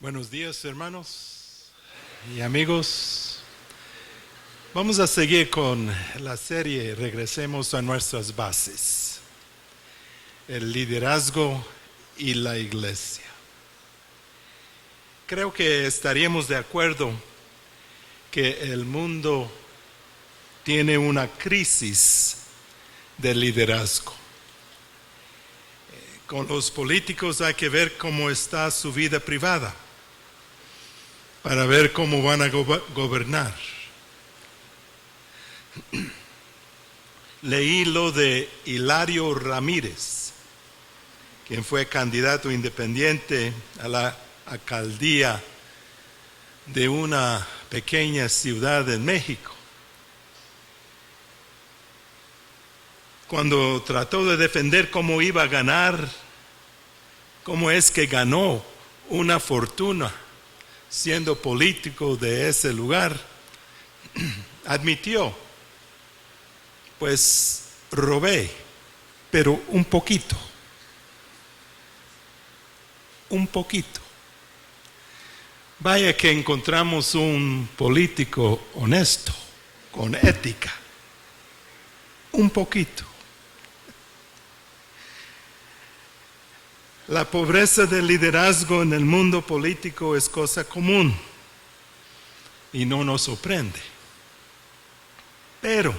Buenos días, hermanos y amigos. Vamos a seguir con la serie Regresemos a nuestras bases. El liderazgo y la iglesia. Creo que estaríamos de acuerdo que el mundo tiene una crisis de liderazgo. Con los políticos hay que ver cómo está su vida privada para ver cómo van a gobernar. Leí lo de Hilario Ramírez, quien fue candidato independiente a la alcaldía de una pequeña ciudad en México. Cuando trató de defender cómo iba a ganar, cómo es que ganó una fortuna siendo político de ese lugar, admitió, pues robé, pero un poquito. Vaya que encontramos un político honesto, con ética, un poquito. La pobreza del liderazgo en el mundo político es cosa común y no nos sorprende. Pero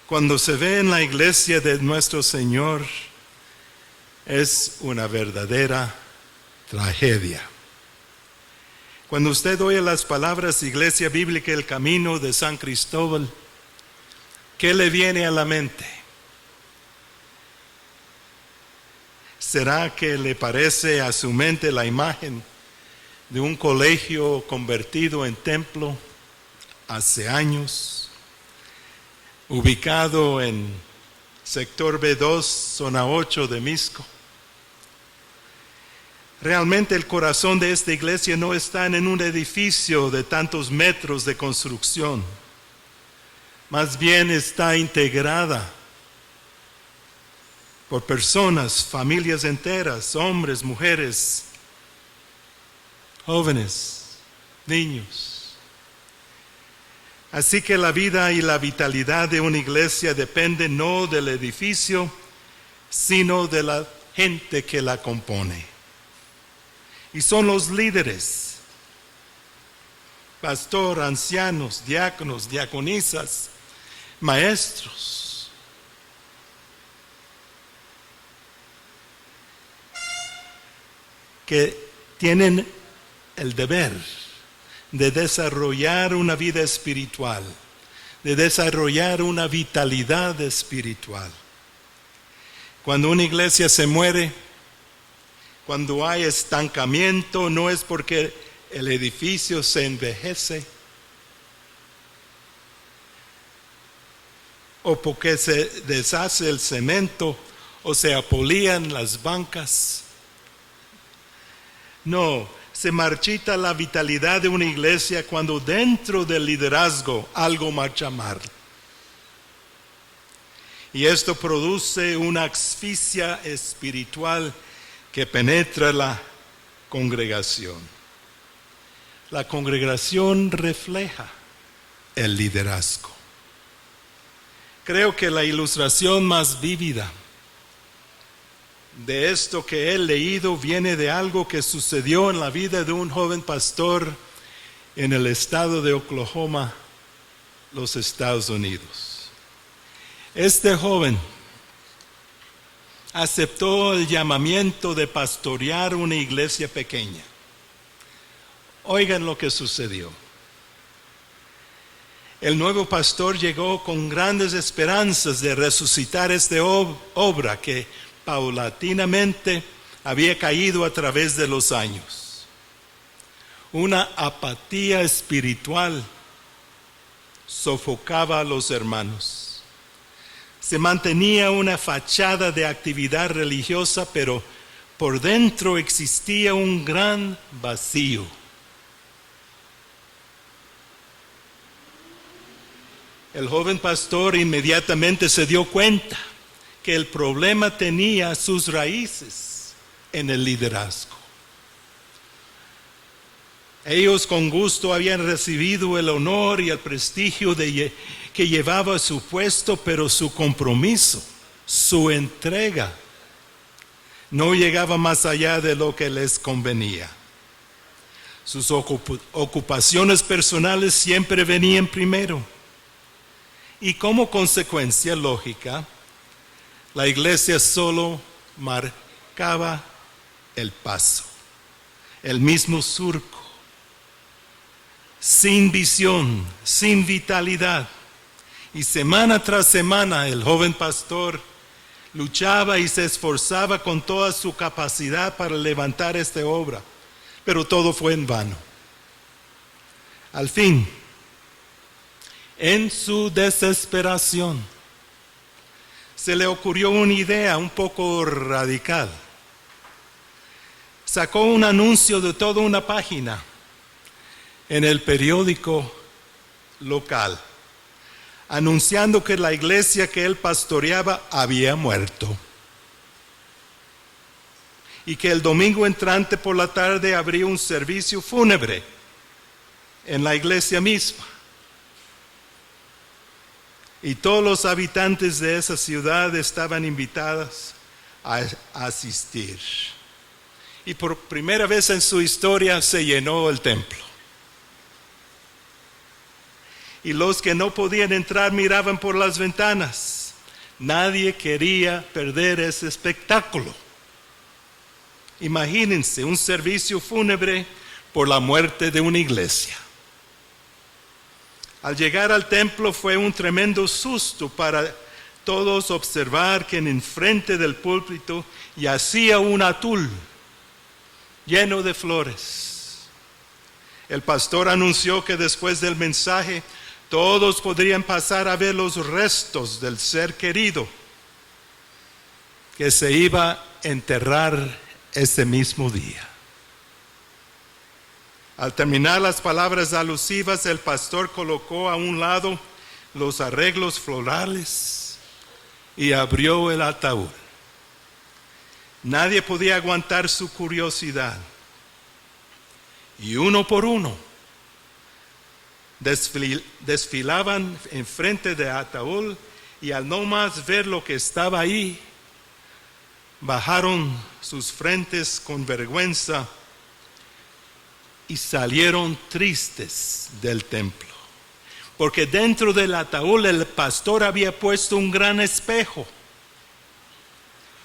cuando se ve en la iglesia de nuestro Señor, es una verdadera tragedia. Cuando usted oye las palabras Iglesia Bíblica El Camino de San Cristóbal, ¿qué le viene a la mente? ¿Será que le parece a su mente la imagen de un colegio convertido en templo hace años, ubicado en sector B2, zona 8 de Mixco? Realmente el corazón de esta iglesia no está en un edificio de tantos metros de construcción, más bien está integrada por personas, familias enteras, hombres, mujeres, jóvenes, niños. Así que la vida y la vitalidad de una iglesia depende no del edificio, sino de la gente que la compone. Y son los líderes, pastor, ancianos, diáconos, diaconisas, maestros, que tienen el deber de desarrollar una vida espiritual, de desarrollar una vitalidad espiritual. Cuando una iglesia se muere, cuando hay estancamiento, no es porque el edificio se envejece o porque se deshace el cemento o se apolían las bancas. No, se marchita la vitalidad de una iglesia cuando dentro del liderazgo algo marcha mal. Y esto produce una asfixia espiritual que penetra la congregación. La congregación refleja el liderazgo. Creo que la ilustración más vívida de esto que he leído viene de algo que sucedió en la vida de un joven pastor en el estado de Oklahoma, los Estados Unidos. Este joven aceptó el llamamiento de pastorear una iglesia pequeña. Oigan lo que sucedió. El nuevo pastor llegó con grandes esperanzas de resucitar esta obra que paulatinamente había caído a través de los años. Una apatía espiritual sofocaba a los hermanos. Se mantenía una fachada de actividad religiosa, pero por dentro existía un gran vacío. El joven pastor inmediatamente se dio cuenta que el problema tenía sus raíces en el liderazgo. Ellos con gusto habían recibido el honor y el prestigio que llevaba su puesto, pero su compromiso, su entrega, no llegaba más allá de lo que les convenía. Sus ocupaciones personales siempre venían primero. Y como consecuencia lógica, la iglesia solo marcaba el paso, el mismo surco, sin visión, sin vitalidad. Y semana tras semana el joven pastor luchaba y se esforzaba con toda su capacidad para levantar esta obra, pero todo fue en vano. Al fin, en su desesperación, se le ocurrió una idea un poco radical. Sacó un anuncio de toda una página en el periódico local, anunciando que la iglesia que él pastoreaba había muerto y que el domingo entrante por la tarde habría un servicio fúnebre en la iglesia misma. Y todos los habitantes de esa ciudad estaban invitados a asistir. Y por primera vez en su historia se llenó el templo. Y los que no podían entrar miraban por las ventanas. Nadie quería perder ese espectáculo. Imagínense un servicio fúnebre por la muerte de una iglesia. Al llegar al templo fue un tremendo susto para todos observar que en frente del púlpito yacía un ataúd lleno de flores. El pastor anunció que después del mensaje todos podrían pasar a ver los restos del ser querido que se iba a enterrar ese mismo día. Al terminar las palabras alusivas, el pastor colocó a un lado los arreglos florales y abrió el ataúd. Nadie podía aguantar su curiosidad. Y uno por uno desfilaban enfrente del ataúd y al no más ver lo que estaba ahí, bajaron sus frentes con vergüenza y salieron tristes del templo. Porque dentro del ataúd el pastor había puesto un gran espejo.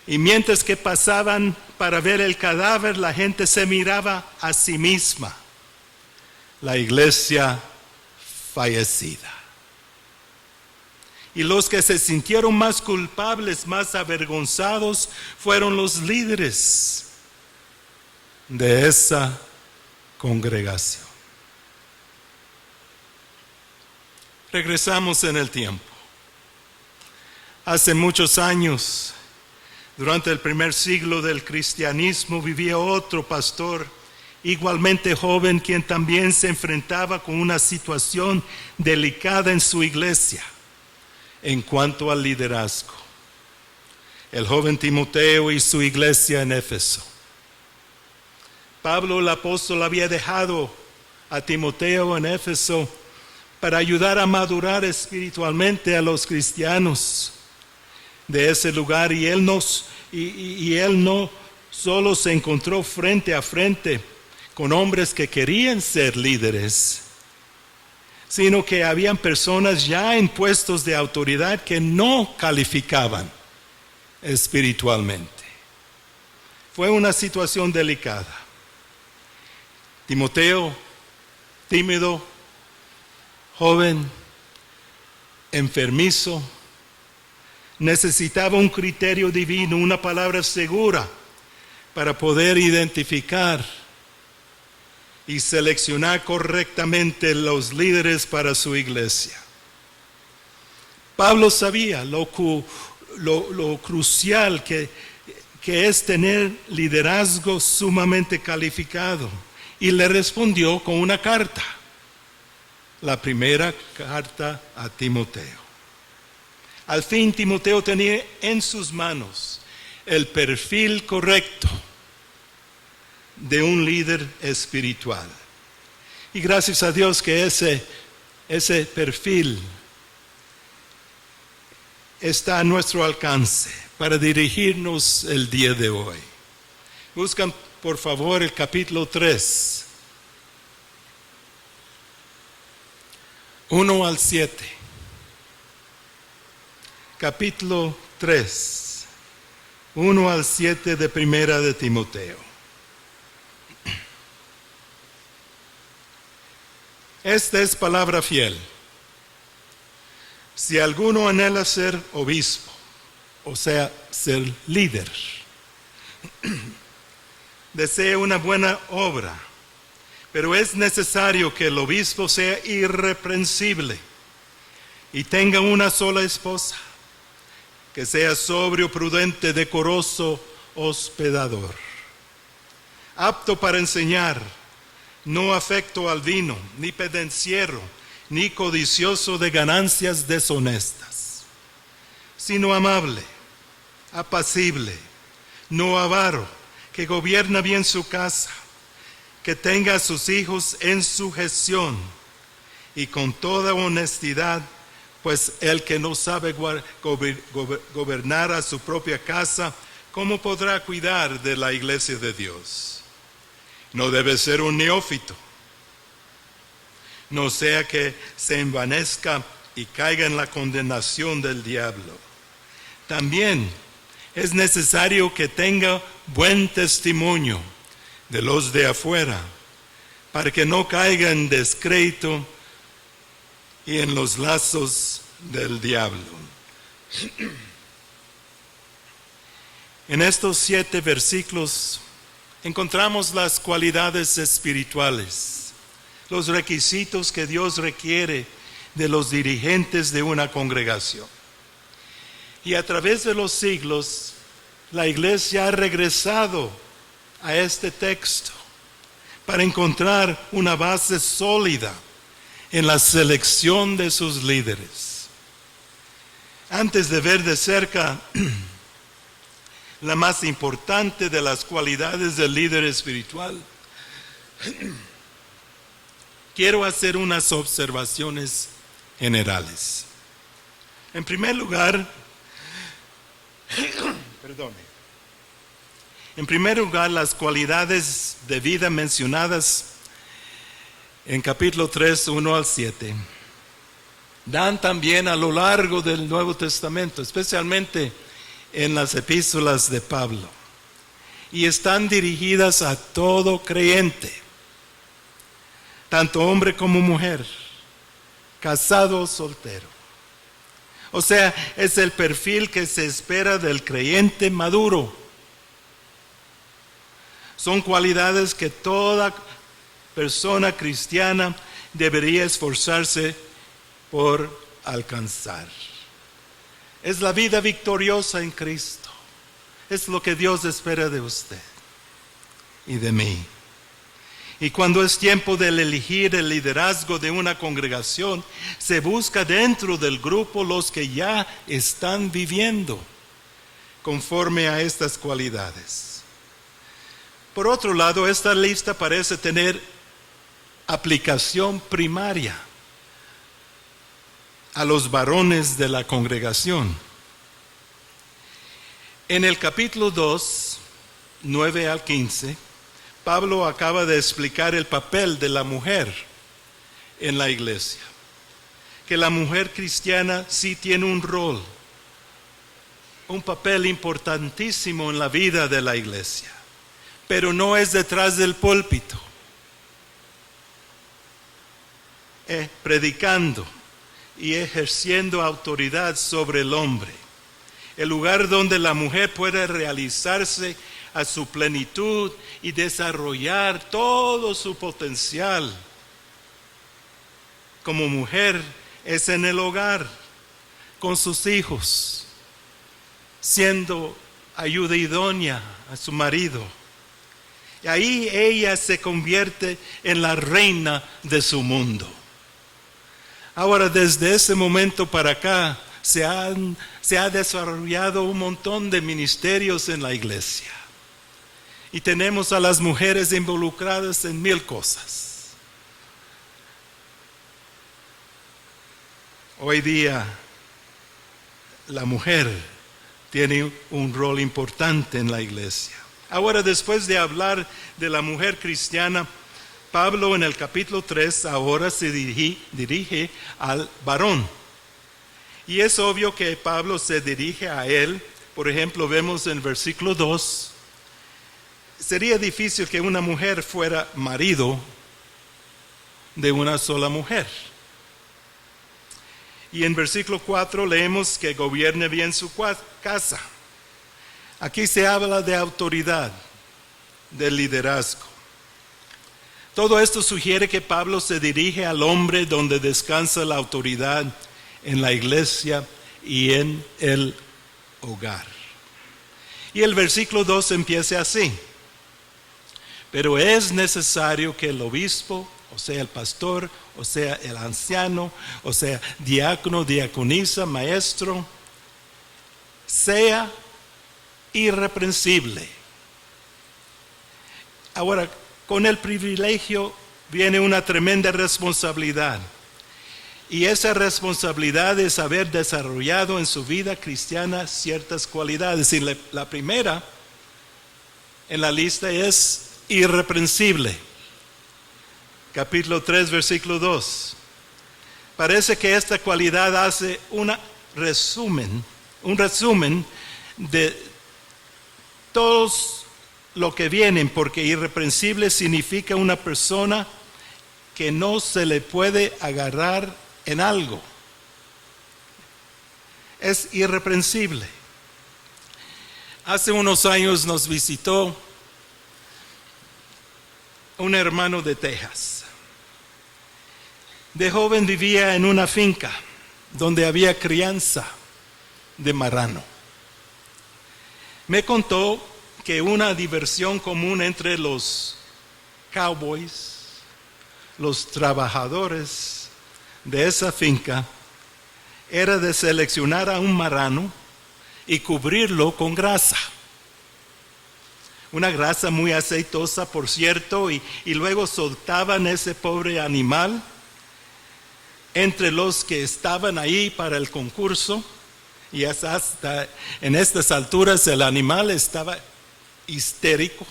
Y mientras que pasaban para ver el cadáver, la gente se miraba a sí misma. La iglesia fallecida. Y los que se sintieron más culpables, más avergonzados, fueron los líderes de esa congregación. Regresamos en el tiempo. Hace muchos años, durante el primer siglo del cristianismo, vivía otro pastor igualmente joven, quien también se enfrentaba con una situación delicada en su iglesia en cuanto al liderazgo. El joven Timoteo y su iglesia en Éfeso. Pablo el apóstol había dejado a Timoteo en Éfeso para ayudar a madurar espiritualmente a los cristianos de ese lugar, y él no solo se encontró frente a frente con hombres que querían ser líderes, sino que habían personas ya en puestos de autoridad que no calificaban espiritualmente. Fue una situación delicada. Timoteo, tímido, joven, enfermizo, necesitaba un criterio divino, una palabra segura para poder identificar y seleccionar correctamente los líderes para su iglesia. Pablo sabía lo crucial que es tener liderazgo sumamente calificado, y le respondió con una carta, la primera carta a Timoteo. Al fin Timoteo tenía en sus manos el perfil correcto de un líder espiritual. Y gracias a Dios que ese perfil está a nuestro alcance para dirigirnos el día de hoy. Buscan por favor el capítulo 3, 1 al 7. Capítulo 3, 1 al 7 de Primera de Timoteo. Esta es palabra fiel. Si alguno anhela ser obispo, o sea, ser líder, desea una buena obra, pero es necesario que el obispo sea irreprensible y tenga una sola esposa, que sea sobrio, prudente, decoroso, hospedador, apto para enseñar, no afecto al vino, ni pendenciero, ni codicioso de ganancias deshonestas, sino amable, apacible, no avaro, que gobierna bien su casa, que tenga a sus hijos en sujeción y con toda honestidad, pues el que no sabe gobernar a su propia casa, ¿cómo podrá cuidar de la iglesia de Dios? No debe ser un neófito, no sea que se envanezca y caiga en la condenación del diablo. También es necesario que tenga buen testimonio de los de afuera, para que no caiga en descrédito y en los lazos del diablo. En estos 7 versículos encontramos las cualidades espirituales, los requisitos que Dios requiere de los dirigentes de una congregación. Y a través de los siglos, la iglesia ha regresado a este texto para encontrar una base sólida en la selección de sus líderes. Antes de ver de cerca la más importante de las cualidades del líder espiritual, quiero hacer unas observaciones generales. En primer lugar, las cualidades de vida mencionadas en capítulo 3, 1 al 7, dan también a lo largo del Nuevo Testamento, especialmente en las epístolas de Pablo, y están dirigidas a todo creyente, tanto hombre como mujer, casado o soltero. O sea, es el perfil que se espera del creyente maduro. Son cualidades que toda persona cristiana debería esforzarse por alcanzar. Es la vida victoriosa en Cristo. Es lo que Dios espera de usted y de mí. Y cuando es tiempo de elegir el liderazgo de una congregación, se busca dentro del grupo los que ya están viviendo conforme a estas cualidades. Por otro lado, esta lista parece tener aplicación primaria a los varones de la congregación. En el capítulo 2, 9 al 15, Pablo acaba de explicar el papel de la mujer en la iglesia. Que la mujer cristiana sí tiene un rol, un papel importantísimo en la vida de la iglesia, pero no es detrás del púlpito, predicando y ejerciendo autoridad sobre el hombre. El lugar donde la mujer puede realizarse a su plenitud y desarrollar todo su potencial como mujer es en el hogar, con sus hijos, siendo ayuda idónea a su marido. Y ahí ella se convierte en la reina de su mundo. Ahora, desde ese momento para acá, se ha desarrollado un montón de ministerios en la iglesia. Y tenemos a las mujeres involucradas en 1000 cosas. Hoy día la mujer tiene un rol importante en la iglesia. Ahora, después de hablar de la mujer cristiana, Pablo en el capítulo 3 ahora se dirige al varón. Y es obvio que Pablo se dirige a él. Por ejemplo, vemos en versículo 2, sería difícil que una mujer fuera marido de una sola mujer. Y en versículo 4 leemos que gobierne bien su casa. Aquí se habla de autoridad, de liderazgo. Todo esto sugiere que Pablo se dirige al hombre donde descansa la autoridad en la iglesia y en el hogar. Y el versículo 2 empieza así: pero es necesario que el obispo, o sea el pastor, o sea el anciano, o sea diácono, diaconisa, maestro, sea irreprensible. Ahora, con el privilegio viene una tremenda responsabilidad. Y esa responsabilidad es haber desarrollado en su vida cristiana ciertas cualidades. Y la primera en la lista es irreprensible. Capítulo 3, versículo 2. Parece que esta cualidad hace un resumen de todos lo que vienen, porque irreprensible significa una persona que no se le puede agarrar en algo. Es irreprensible. Hace unos años nos visitó un hermano de Texas. De joven vivía en una finca donde había crianza de marrano. Me contó que una diversión común entre los cowboys, los trabajadores de esa finca, era de seleccionar a un marrano y cubrirlo con grasa. Una grasa muy aceitosa, por cierto, y luego soltaban ese pobre animal entre los que estaban ahí para el concurso. Y hasta en estas alturas el animal estaba histérico.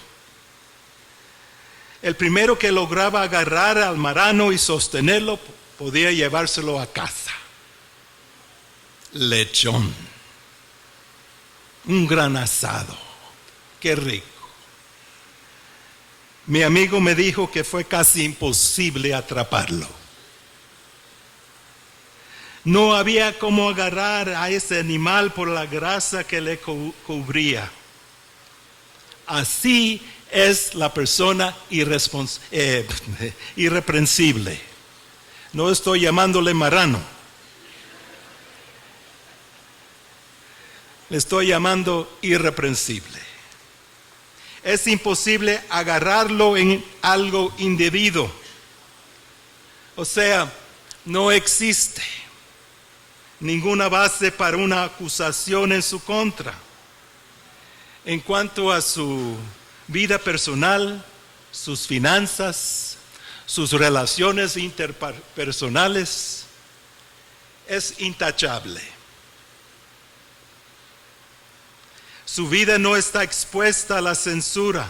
El primero que lograba agarrar al marrano y sostenerlo podía llevárselo a casa. Lechón. Un gran asado. Qué rico. Mi amigo me dijo que fue casi imposible atraparlo. No había cómo agarrar a ese animal por la grasa que le cubría. Así es la persona irreprensible. No estoy llamándole marrano. Le estoy llamando irreprensible. Es imposible agarrarlo en algo indebido. O sea, no existe ninguna base para una acusación en su contra. En cuanto a su vida personal, sus finanzas, sus relaciones interpersonales, es intachable. Su vida no está expuesta a la censura.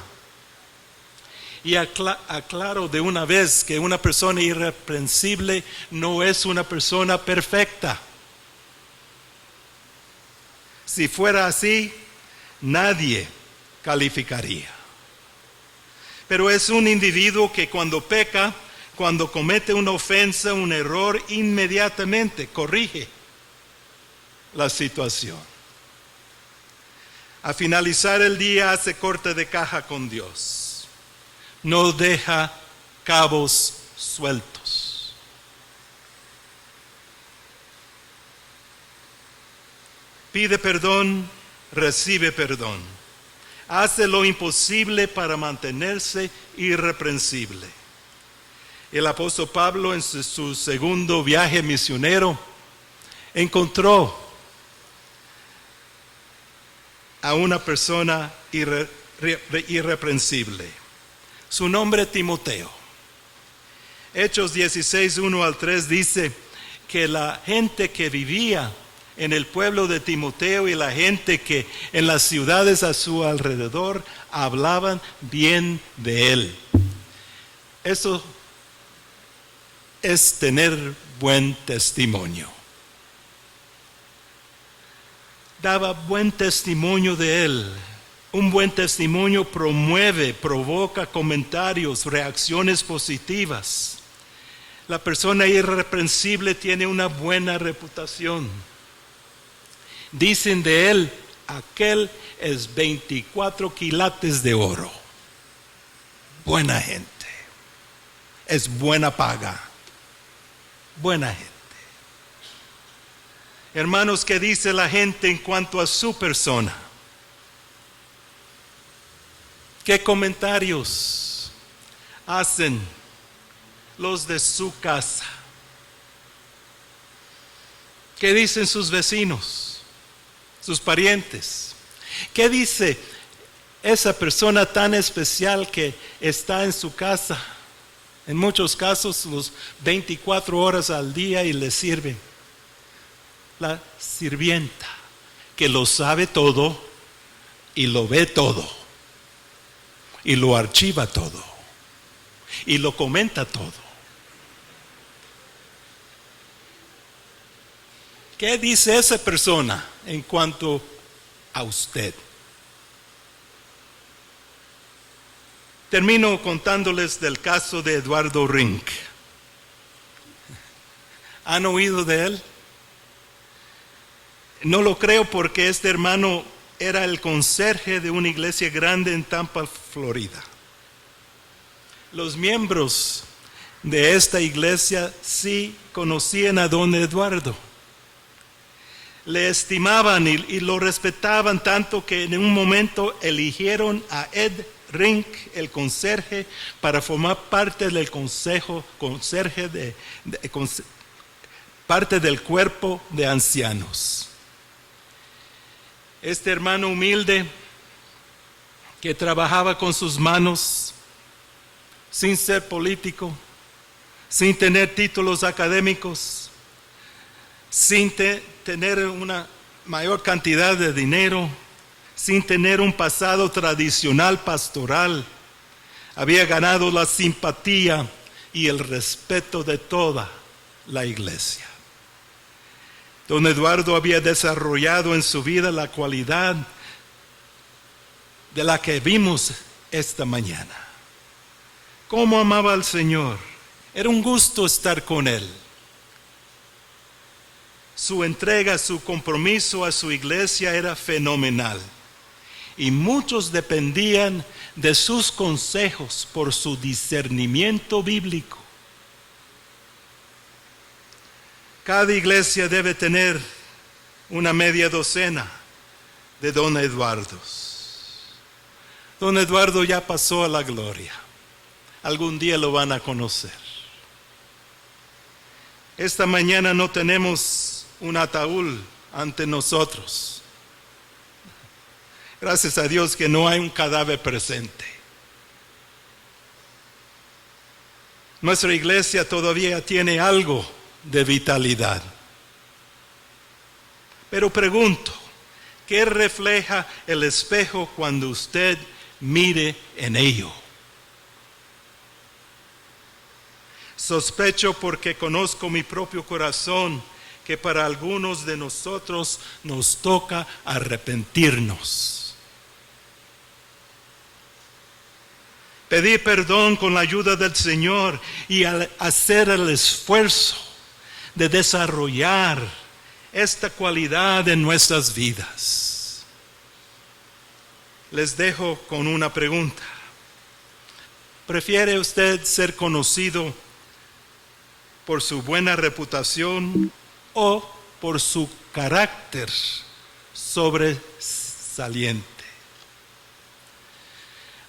Y aclaro de una vez que una persona irreprensible no es una persona perfecta. Si fuera así, nadie calificaría. Pero es un individuo que cuando peca, cuando comete una ofensa, un error, inmediatamente corrige la situación. A finalizar el día hace corte de caja con Dios. No deja cabos sueltos. Pide perdón, recibe perdón. Hace lo imposible para mantenerse irreprensible. El apóstol Pablo en su segundo viaje misionero encontró a una persona irreprensible. Su nombre Timoteo. Hechos 16, 1 al 3 dice que la gente que vivía en el pueblo de Timoteo y la gente que en las ciudades a su alrededor hablaban bien de él. Eso es tener buen testimonio. Daba buen testimonio de él. Un buen testimonio provoca comentarios, reacciones positivas. La persona irreprensible tiene una buena reputación. Dicen de él, aquel es 24 quilates de oro. Buena gente. Es buena paga. Buena gente. Hermanos, ¿qué dice la gente en cuanto a su persona? ¿Qué comentarios hacen los de su casa? ¿Qué dicen sus vecinos, sus parientes? ¿Qué dice esa persona tan especial que está en su casa? En muchos casos, los 24 horas al día y le sirve. La sirvienta, que lo sabe todo y lo ve todo. Y lo archiva todo. Y lo comenta todo. ¿Qué dice esa persona en cuanto a usted? Termino contándoles del caso de Eduardo Rink. ¿Han oído de él? No lo creo porque este hermano era el conserje de una iglesia grande en Tampa, Florida. Los miembros de esta iglesia sí conocían a don Eduardo. Le estimaban y lo respetaban tanto que en un momento eligieron a Ed Rink, el conserje, para formar parte del parte del cuerpo de ancianos. Este hermano humilde que trabajaba con sus manos, sin ser político, sin tener títulos académicos, sin tener una mayor cantidad de dinero, sin tener un pasado tradicional pastoral, había ganado la simpatía y el respeto de toda la iglesia. Don Eduardo había desarrollado en su vida la cualidad de la que vimos esta mañana. Cómo amaba al Señor. Era un gusto estar con Él. Su entrega, su compromiso a su iglesia era fenomenal. Y muchos dependían de sus consejos por su discernimiento bíblico. Cada iglesia debe tener una media docena de don Eduardos. Don Eduardo ya pasó a la gloria. Algún día lo van a conocer. Esta mañana no tenemos un ataúd ante nosotros. Gracias a Dios que no hay un cadáver presente. Nuestra iglesia todavía tiene algo de vitalidad. Pero pregunto, ¿qué refleja el espejo cuando usted mire en ello? Sospecho porque conozco mi propio corazón que para algunos de nosotros nos toca arrepentirnos. Pedir perdón con la ayuda del Señor y hacer el esfuerzo de desarrollar esta cualidad en nuestras vidas. Les dejo con una pregunta. ¿Prefiere usted ser conocido por su buena reputación o por su carácter sobresaliente?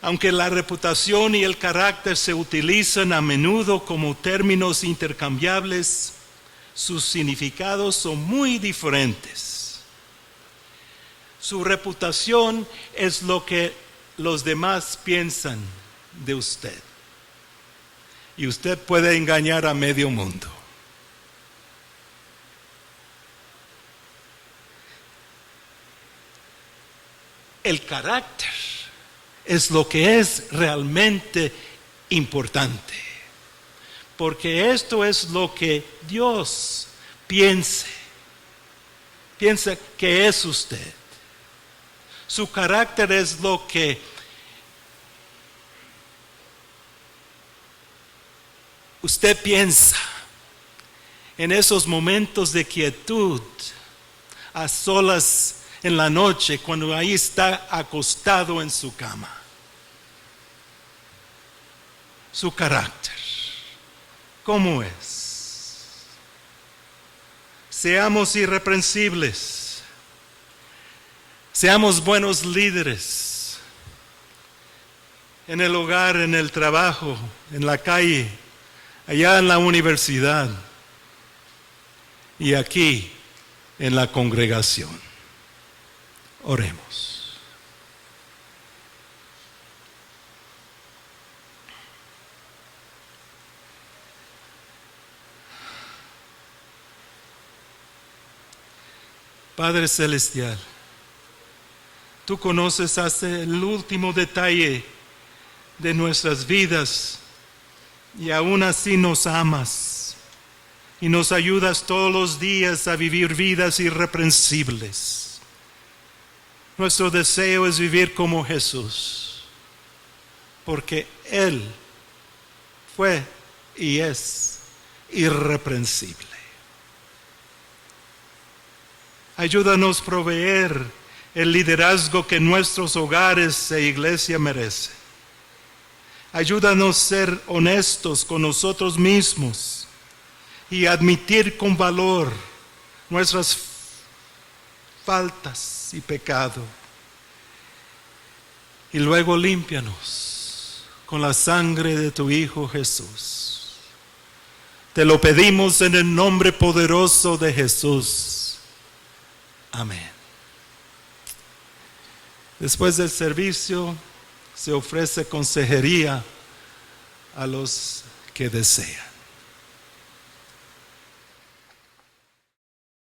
Aunque la reputación y el carácter se utilizan a menudo como términos intercambiables, sus significados son muy diferentes. Su reputación es lo que los demás piensan de usted. Y usted puede engañar a medio mundo. el carácter es lo que es realmente importante. Porque esto es lo que Dios piensa que es usted. Su carácter es lo que usted piensa en esos momentos de quietud, a solas en la noche, cuando ahí está acostado en su cama. Su carácter, ¿cómo es? Seamos irreprensibles, seamos buenos líderes, en el hogar, en el trabajo, en la calle, allá en la universidad y aquí en la congregación. Oremos. Padre Celestial, tú conoces hasta el último detalle de nuestras vidas y aún así nos amas y nos ayudas todos los días a vivir vidas irreprensibles. Nuestro deseo es vivir como Jesús, porque Él fue y es irreprensible. Ayúdanos a proveer el liderazgo que nuestros hogares e iglesia merecen. Ayúdanos a ser honestos con nosotros mismos y admitir con valor nuestras faltas y pecado. Y luego límpianos con la sangre de tu Hijo Jesús. Te lo pedimos en el nombre poderoso de Jesús. Amén. Después del servicio se ofrece consejería a los que desean.